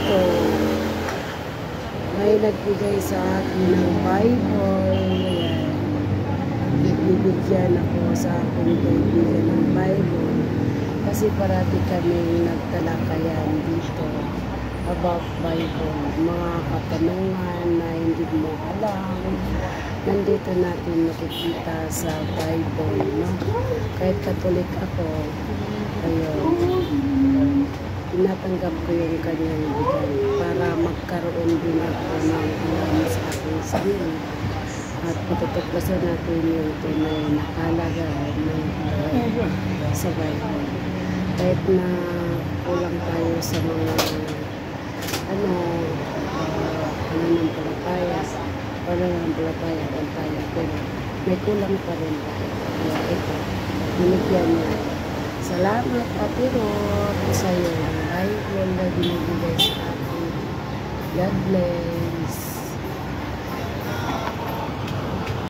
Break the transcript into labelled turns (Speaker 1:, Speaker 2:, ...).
Speaker 1: dito may nagbigay sa akin ng Bible. Ayan. Bibigyan ako sa aking kaibigan ng Bible. Kasi parati kami nagtalakayan dito about Bible. Mga katanungan na hindi mo alam. Nandito natin nakikita sa Bible, no? Kahit Katolik ako, ayun, tinatanggap ko yung kanyang bigay para magkaroon din ako ng alam sa aking sarili at matutuklasan natin yung tunay na kalagayan ng sa Bible. Kahit na kulang tayo sa mga pananampalataya tayo, pero may kulang pa rin tayo. Kaya ito, binigyan niya. Salamat, Ate Ruth, sa iyo. Bible na binibigay sa akin. God bless.